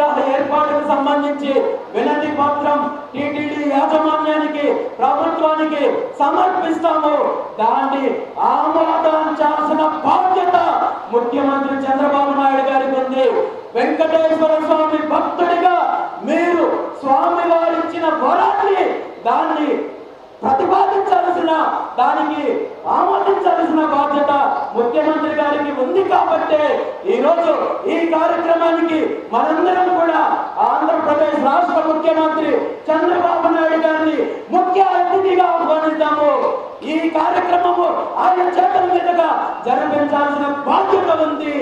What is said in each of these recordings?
విగ్రహ ఏర్పాటుకు సంబంధించి వినతి పత్రం టీటీడీ యాజమాన్యానికి ప్రభుత్వానికి సమర్పిస్తాము. దాన్ని ఆమోదించాల్సిన బాధ్యత ముఖ్యమంత్రి చంద్రబాబు నాయుడు గారికి ఉంది. వెంకటేశ్వర స్వామి భక్తుడిగా మీరు స్వామి వారిచ్చిన వరాన్ని దాన్ని ప్రతిపాదించాల్సిన దానికి ఆమోదించాల్సిన బాధ్యత ముఖ్యమంత్రి గారికి ఉంది. కాబట్టి ఈరోజు ఈ కార్యక్రమానికి మనందరం కూడా ఆంధ్రప్రదేశ్ రాష్ట్ర ముఖ్యమంత్రి చంద్రబాబు నాయుడు గారిని ముఖ్య అతిథిగా ఆహ్వానిస్తాము. ఈ కార్యక్రమము ఆయన చేతుల మీదుగా జరిపించాల్సిన బాధ్యత ఉంది.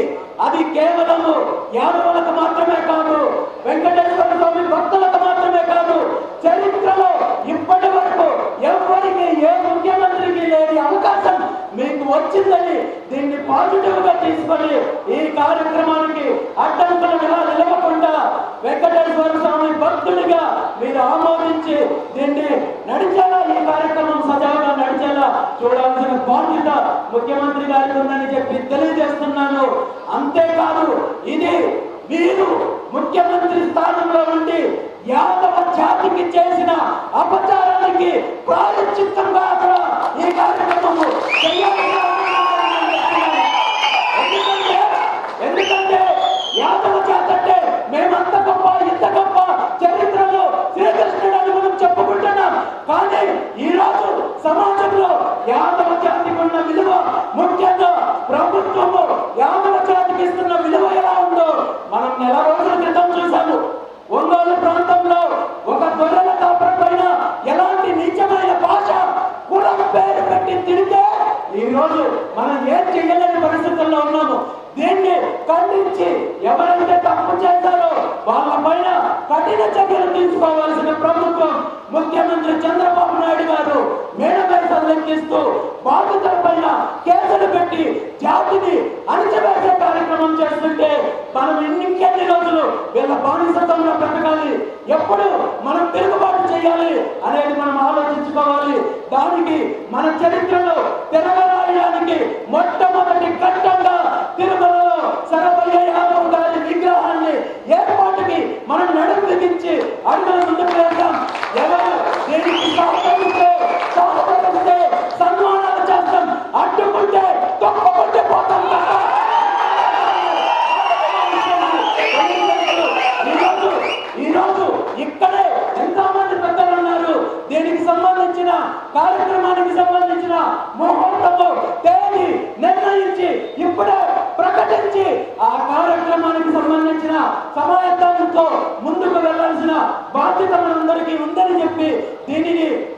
అది కేవలము యాదవులకు మాత్రమే కాదు, వెంకటేశ్వర స్వామి భక్తులకు మాత్రమే కాదు, చరిత్రలో ఇప్పటి వరకు ఎవరికి ఏ ముఖ్యమంత్రికి లేని అవకాశం మీకు వచ్చిందని దీన్ని పాజిటివ్ గా తీసుకొని ఈ కార్యక్రమానికి అడ్డంకులుగా నిలవకుండా వెంకటేశ్వర స్వామి భక్తుడిగా మీరు ఆమోదించి దీన్ని నడిచేలా, ఈ కార్యక్రమం సజావుగా నడిచేలా చూడాల్సిన బాధ్యత ముఖ్యమంత్రి గారికి ఉందని చెప్పి తెలియజేస్తున్నాను. అంతేకాదు, ఇది మీరు ముఖ్యమంత్రి స్థానంలో ఉండి యాదవ జాతికి చేసిన అపచారానికి ప్రాయశ్చిత్తంగా ఈ కార్యక్రమము ఎందుకంటే యాదవ జాతి అంటే మేమంత గొప్ప ఇంత గొప్ప చరిత్రలో శ్రీకృష్ణుడు అని మనం చెప్పుకుంటున్నాం. కానీ ఈ రోజు సమాజంలో యాదవ జాతికి ఉన్న విలువ, ముఖ్యంగా ప్రభుత్వము యాదవ జాతికి ఇస్తున్న విలువ ఎలా ఉందో మనం నెల రోజుల క్రితం చూసాము. ఒంగోలు ప్రాంతంలో ఒక గొర్రెల కాపరి పైన ఎలాంటి నీచమైన భాష, కులం పేరు పెట్టి తిరిగితే ఈ రోజు మనం ఏం చేయలేని పరిస్థితుల్లో ఉన్నాము. దీన్ని ఖండించి ఎవరైతే తప్పు చేస్తారో వాళ్ళ పైన కఠిన చర్యలు తీసుకోవాల్సిన ప్రభుత్వం ముఖ్యమంత్రి చంద్రబాబు నాయుడు గారు మేడమేసాలు లెక్కిస్తూ బాధితుల పైన కేసులు పెట్టి జాతిని అణిచివేసే కార్యక్రమం చేస్తుంటే మనం ఇంకెన్ని రోజులు వీళ్ళ బానిసత్వంలో బ్రతకాలి, ఎప్పుడు మనం తిరుగుబాటు చేయాలి అనేది మనం ఆలోచించుకోవాలి. దానికి మన చరిత్రలో తిరగరాయడానికి మొట్టమొదటి ఘట్టంగా తిరుమలలో సర్వయ్య యాదవ్ గారి విగ్రహాన్ని ఏర్పాటుకి మనం నడుము బిగించి అడుగులు ముందుకు వేద్దాం. ఎవరు దీనికి సహకరిస్తే సన్మానాలు చేస్తాం, అడ్డుకుంటే తొక్కకుంటే పోతాం. ఈరోజు ఇక్కడే ఎంతో మంది పెద్దలు ఉన్నారు. దీనికి సంబంధించిన కార్యక్రమానికి సంబంధించిన ముహూర్తము తేదీ నిర్ణయించి ఇప్పుడే ప్రకటించి ఆ కార్యక్రమానికి సంబంధించిన సమాయత్తంతో ముందుకు వెళ్లాల్సిన బాధ్యత మనందరికీ ఉందని చెప్పి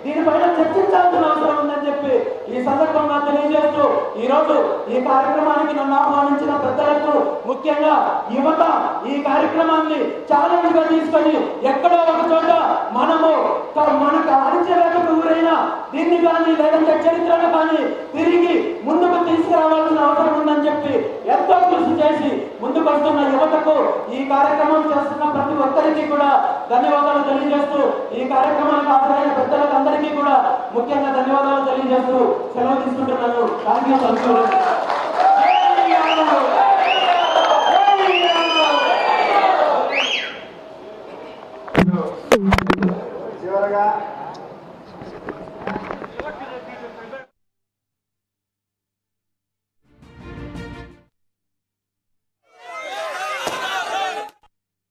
దీనిపైన చర్చించాల్సిన అవసరం ఉందని చెప్పి ఈ సందర్భంగా తెలియజేస్తూ ఈరోజు ఈ కార్యక్రమానికి నన్ను ఆహ్వానించిన పెద్దలకు, ముఖ్యంగా యువత, ఈ కార్యక్రమాన్ని ఛాలెంజ్ గా తీసుకొని ఎక్కడో ఒక చోట మనకు అణిచివేతకు గురైన దీన్ని కానీ లేదంటే చరిత్రను కానీ తిరిగి ముందుకు తీసుకురావాల్సిన అవసరం ఉందని చెప్పి ఎంతో కృషి చేసి ముందుకు వస్తున్న యువతకు, ఈ కార్యక్రమం చేస్తున్న ప్రతి ఒక్కరికి కూడా ధన్యవాదాలు తెలియజేస్తూ, ఈ కార్యక్రమానికి హాజరైన పెద్దలకు అందరికీ కూడా ముఖ్యంగా ధన్యవాదాలు తెలియజేస్తూ సెలవు తీసుకుంటున్నాను. Thank you. చివరగా